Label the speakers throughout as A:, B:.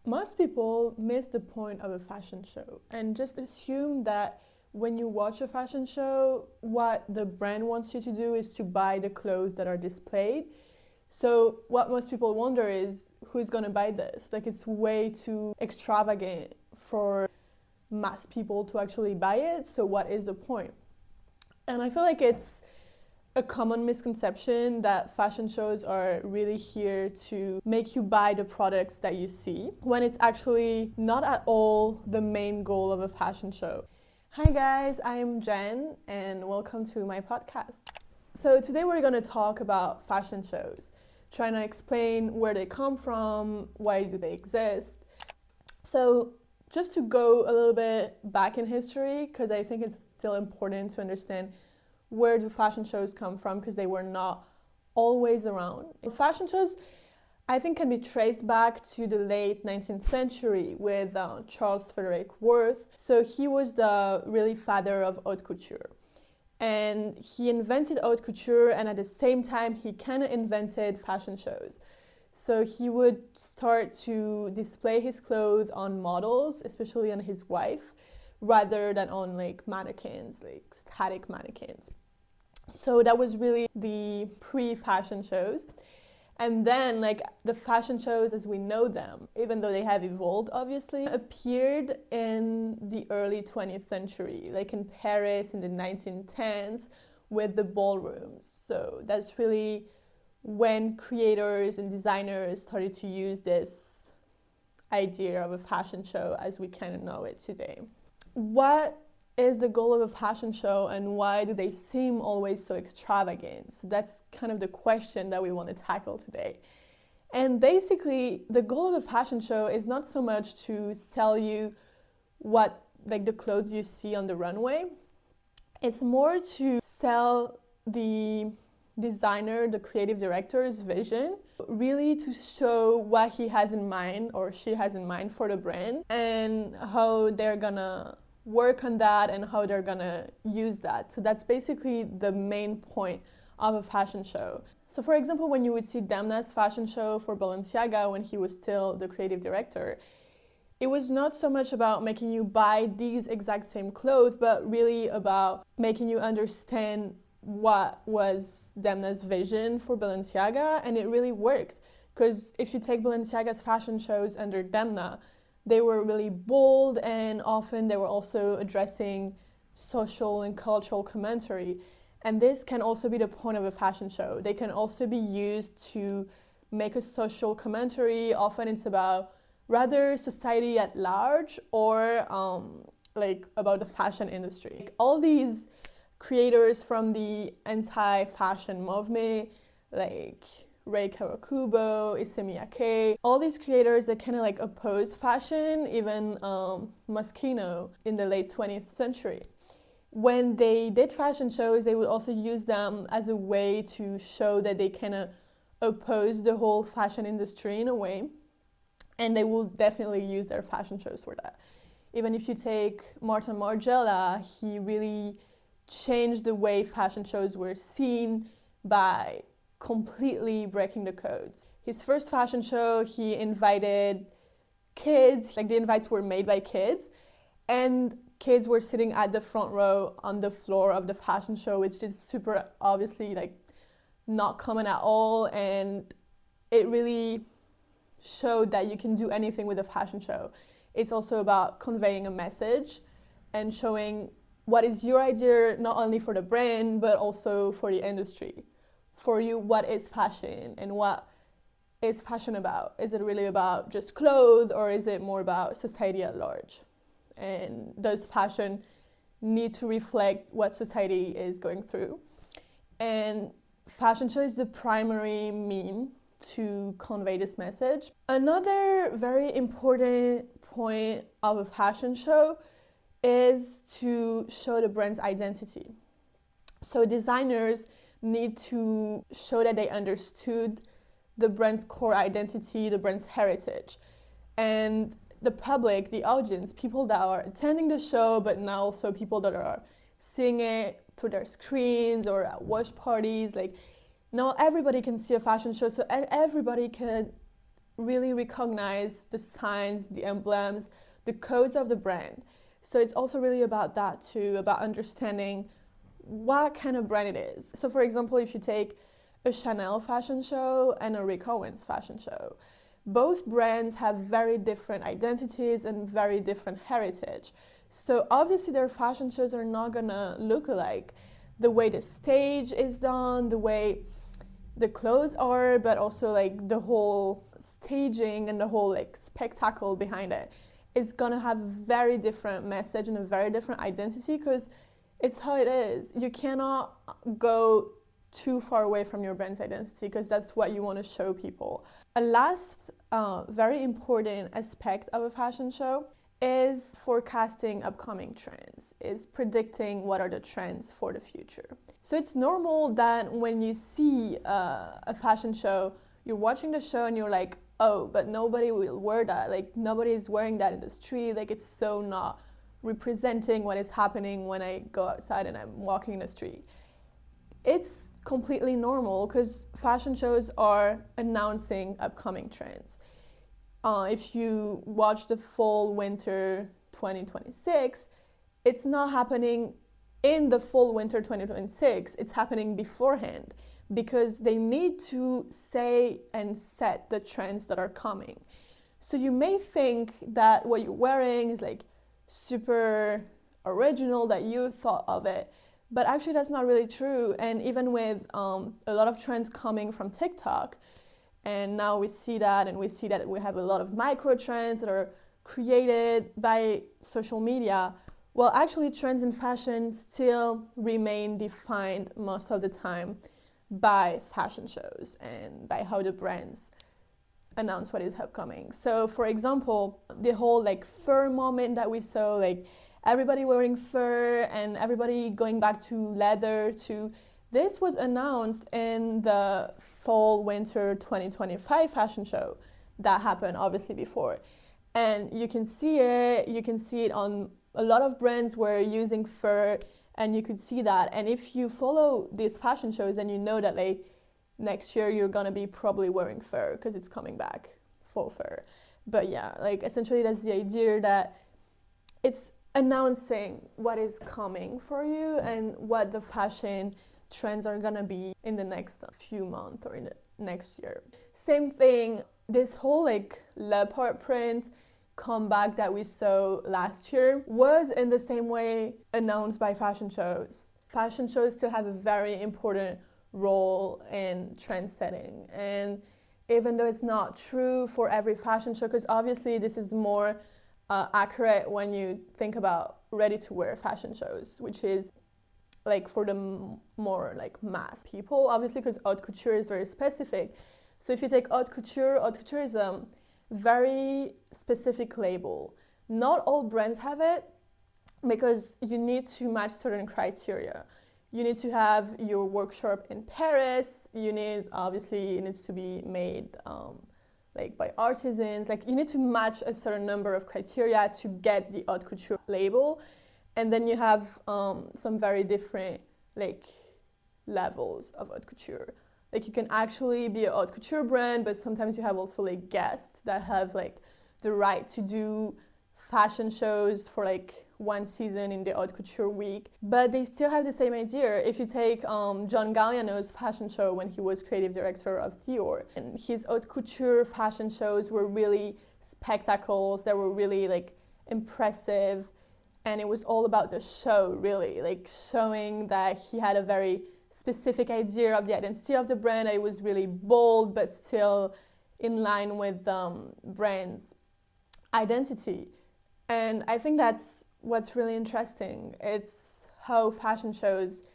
A: Most people miss the point of a fashion show and just assume that when you watch a fashion show, what the brand wants you to do is to buy the clothes that are displayed. So what most people wonder is who's going to buy this? Like, it's way too extravagant for mass people to actually buy it. So what is the point? And I feel like it's a common misconception that fashion shows are really here to make you buy the products that you see, when it's actually not at all the main goal of a fashion show. Hi guys, I'm Jen and welcome to my podcast. So today we're going to talk about fashion shows, trying to explain where they come from, why do they exist. So just to go a little bit back in history, because I think it's still important to understand where do fashion shows come from, because they were not always around. Fashion shows, I think, can be traced back to the late 19th century with Charles Frederick Worth. So he was the really father of haute couture. And he invented haute couture, and at the same time, he kind of invented fashion shows. So he would start to display his clothes on models, especially on his wife, rather than on like mannequins, like static mannequins. So that was really the pre-fashion shows. And then like the fashion shows as we know them, even though they have evolved obviously, appeared in the early 20th century, like in Paris in the 1910s with the ballrooms. So that's really when creators and designers started to use this idea of a fashion show as we kind of know it today. What is the goal of a fashion show and why do they seem always so extravagant? So that's kind of the question that we want to tackle today. And basically, the goal of a fashion show is not so much to sell you what, like the clothes you see on the runway. It's more to sell the designer, the creative director's vision, really to show what he has in mind or she has in mind for the brand and how they're gonna work on that and how they're gonna use that. So that's basically the main point of a fashion show. So for example, when you would see Demna's fashion show for Balenciaga when he was still the creative director, it was not so much about making you buy these exact same clothes, but really about making you understand what was Demna's vision for Balenciaga, and it really worked. Because if you take Balenciaga's fashion shows under Demna, they were really bold, and often they were also addressing social and cultural commentary. And this can also be the point of a fashion show. They can also be used to make a social commentary. Often it's about rather society at large or like about the fashion industry. All these creators from the anti-fashion movement, like Rei Kawakubo, Issey Miyake, all these creators that kind of like opposed fashion, even Moschino in the late 20th century. When they did fashion shows, they would also use them as a way to show that they kind of oppose the whole fashion industry in a way, and they will definitely use their fashion shows for that. Even if you take Martin Margiela, he really changed the way fashion shows were seen by completely breaking the codes. His first fashion show, he invited kids, like the invites were made by kids, and kids were sitting at the front row on the floor of the fashion show, which is super obviously like not common at all, and it really showed that you can do anything with a fashion show. It's also about conveying a message and showing what is your idea, not only for the brand, but also for the industry. For you, what is fashion and what is fashion about? Is it really about just clothes or is it more about society at large? And does fashion need to reflect what society is going through? And fashion show is the primary mean to convey this message. Another very important point of a fashion show is to show the brand's identity. So designers need to show that they understood the brand's core identity, the brand's heritage. And the public, the audience, people that are attending the show, but now also people that are seeing it through their screens or at watch parties, like now everybody can see a fashion show, so everybody can really recognize the signs, the emblems, the codes of the brand. So it's also really about that too, about understanding what kind of brand it is. So for example, if you take a Chanel fashion show and a Rick Owens fashion show, both brands have very different identities and very different heritage. So obviously their fashion shows are not gonna look alike. The way the stage is done, the way the clothes are, but also like the whole staging and the whole like spectacle behind it is gonna have a very different message and a very different identity, because it's how it is. You cannot go too far away from your brand's identity, because that's what you want to show people. A last very important aspect of a fashion show is forecasting upcoming trends, is predicting what are the trends for the future. So it's normal that when you see a fashion show, you're watching the show and you're like, oh, but nobody will wear that. Like, nobody is wearing that in the street. Like, it's so not representing what is happening when I go outside and I'm walking in the street. It's completely normal, because fashion shows are announcing upcoming trends. If you watch the fall winter 2026, it's not happening in the fall winter 2026, it's happening beforehand, because they need to say and set the trends that are coming. So you may think that what you're wearing is like super original, that you thought of it, but actually that's not really true. And even with a lot of trends coming from TikTok, and now we see that, and we see that we have a lot of micro trends that are created by social media. Well, actually trends in fashion still remain defined most of the time by fashion shows and by how the brands announce what is upcoming. So for example, the whole like fur moment that we saw, like everybody wearing fur and everybody going back to leather, to this was announced in the fall winter 2025 fashion show that happened obviously before. And you can see it on a lot of brands were using fur, and you could see that. And if you follow these fashion shows, then you know that like next year you're gonna be probably wearing fur because it's coming back, faux fur. But yeah, like essentially that's the idea, that it's announcing what is coming for you and what the fashion trends are gonna be in the next few months or in the next year. Same thing, this whole like leopard print comeback that we saw last year was in the same way announced by fashion shows. Fashion shows still have a very important role in trend setting, and even though it's not true for every fashion show, because obviously this is more accurate when you think about ready-to-wear fashion shows, which is like for the more like mass people, obviously, because haute couture is very specific. So if you take haute couture is a very specific label. Not all brands have it, because you need to match certain criteria. You need to have your workshop in Paris. Obviously it needs to be made like by artisans. Like you need to match a certain number of criteria to get the haute couture label. And then you have some very different like levels of haute couture. Like you can actually be a haute couture brand, but sometimes you have also like guests that have like the right to do fashion shows for like one season in the haute couture week. But they still have the same idea. If you take John Galliano's fashion show when he was creative director of Dior, and his haute couture fashion shows were really spectacles, that were really like impressive. And it was all about the show, really, like showing that he had a very specific idea of the identity of the brand. It was really bold, but still in line with the brand's identity. And I think that's what's really interesting. It's how fashion shows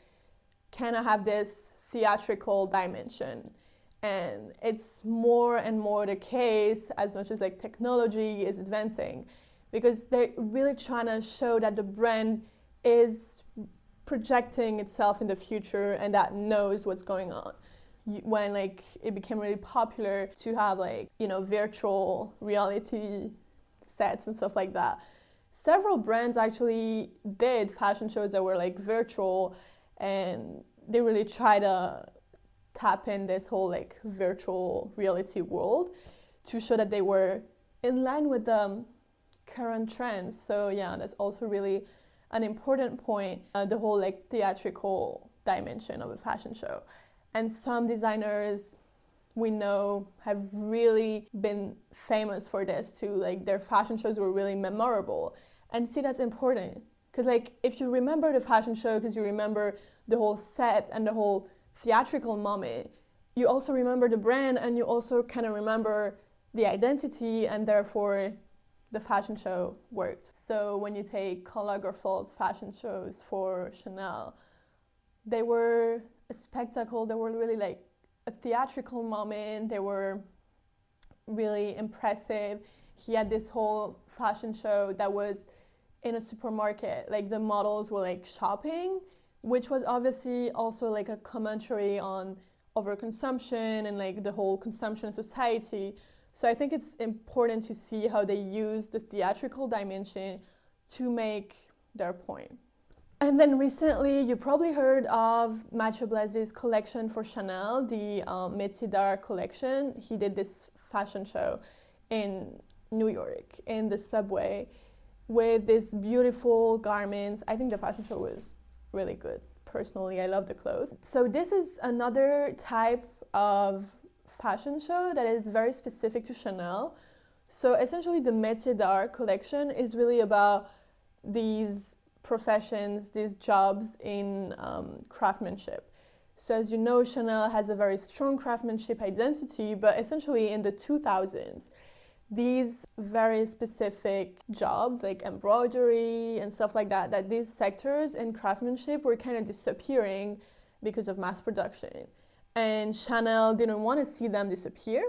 A: kind of have this theatrical dimension. And it's more and more the case as much as like technology is advancing, because they're really trying to show that the brand is projecting itself in the future and that knows what's going on. When like it became really popular to have like, virtual reality sets and stuff like that, several brands actually did fashion shows that were like virtual, and they really try to tap in this whole like virtual reality world. to show that they were in line with the current trends. So yeah, that's also really an important point, the whole like theatrical dimension of a fashion show. And some designers we know have really been famous for this too. Like their fashion shows were really memorable. And see, that's important. Because like if you remember the fashion show because you remember the whole set and the whole theatrical moment, you also remember the brand and you also kind of remember the identity, and therefore the fashion show worked. So when you take Karl Lagerfeld's fashion shows for Chanel, they were a spectacle. They were really like a theatrical moment. They were really impressive. He had this whole fashion show that was in a supermarket. Like the models were like shopping, which was obviously also like a commentary on overconsumption and like the whole consumption society. So I think it's important to see how they use the theatrical dimension to make their point. And then recently, you probably heard of Mathieu Blazy's collection for Chanel, the Métier collection. He did this fashion show in New York, in the subway, with these beautiful garments. I think the fashion show was really good. Personally, I love the clothes. So this is another type of fashion show that is very specific to Chanel. So essentially the Métier d'Art collection is really about these professions, these jobs in craftsmanship. So as you know, Chanel has a very strong craftsmanship identity, but essentially in the 2000s, these very specific jobs like embroidery and stuff like that, that these sectors in craftsmanship were kind of disappearing because of mass production. And Chanel didn't want to see them disappear.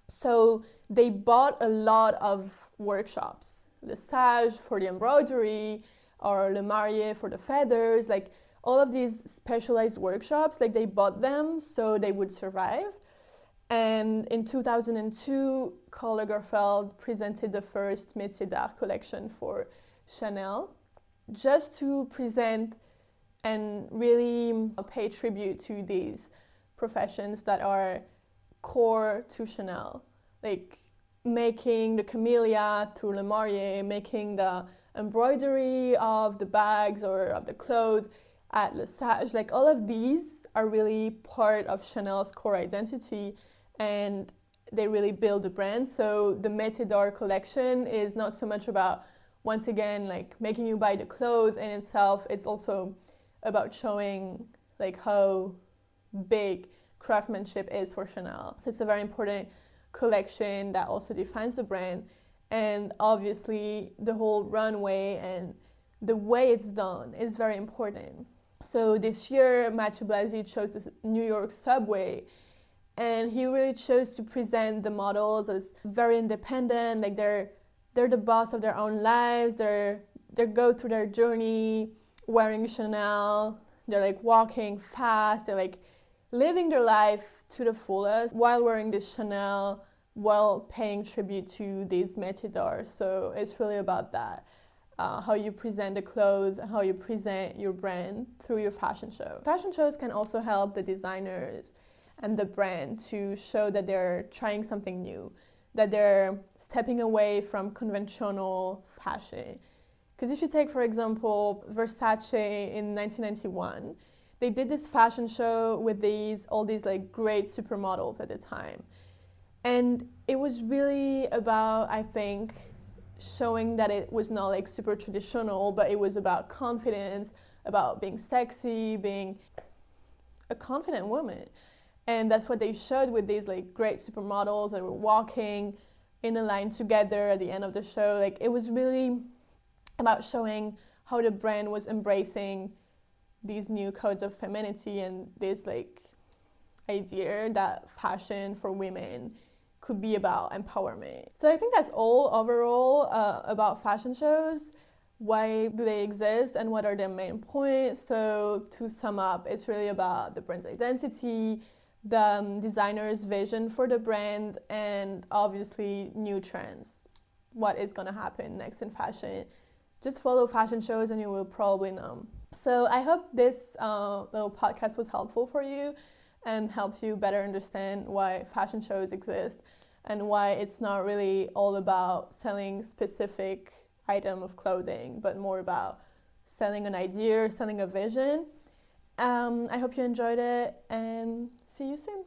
A: So they bought a lot of workshops. Le Sage for the embroidery, or Le Marié for the feathers, like all of these specialized workshops, like they bought them so they would survive. And in 2002, Karl Lagerfeld presented the first Métier d'Art collection for Chanel, just to present and really pay tribute to these professions that are core to Chanel, like making the camellia through Le Marié, making the embroidery of the bags or of the clothes at Le Sage. Like all of these are really part of Chanel's core identity, and they really build the brand. So the Métier d'Art collection is not so much about, once again, like making you buy the clothes in itself. It's also about showing like how big craftsmanship is for Chanel. So it's a very important collection that also defines the brand. And obviously the whole runway and the way it's done is very important. So this year, Mathieu Blazy chose the New York subway, and he really chose to present the models as very independent, like they're the boss of their own lives, they go through their journey wearing Chanel, they're like walking fast, they're like living their life to the fullest while wearing this Chanel, while paying tribute to these métiers d'art. So it's really about that, how you present the clothes, how you present your brand through your fashion show. Fashion shows can also help the designers and the brand to show that they're trying something new, that they're stepping away from conventional fashion. Because if you take, for example, Versace in 1991, they did this fashion show with all these like great supermodels at the time. And it was really about, I think, showing that it was not like super traditional, but it was about confidence, about being sexy, being a confident woman. And that's what they showed with these like great supermodels that were walking in a line together at the end of the show. Like it was really about showing how the brand was embracing these new codes of femininity and this like idea that fashion for women could be about empowerment. So I think that's all overall about fashion shows. Why do they exist and what are their main points? So to sum up, it's really about the brand's identity, the designer's vision for the brand, and obviously new trends. What is going to happen next in fashion? Just follow fashion shows and you will probably know. So I hope this little podcast was helpful for you and helps you better understand why fashion shows exist and why it's not really all about selling specific item of clothing, but more about selling an idea, selling a vision. I hope you enjoyed it, and see you soon.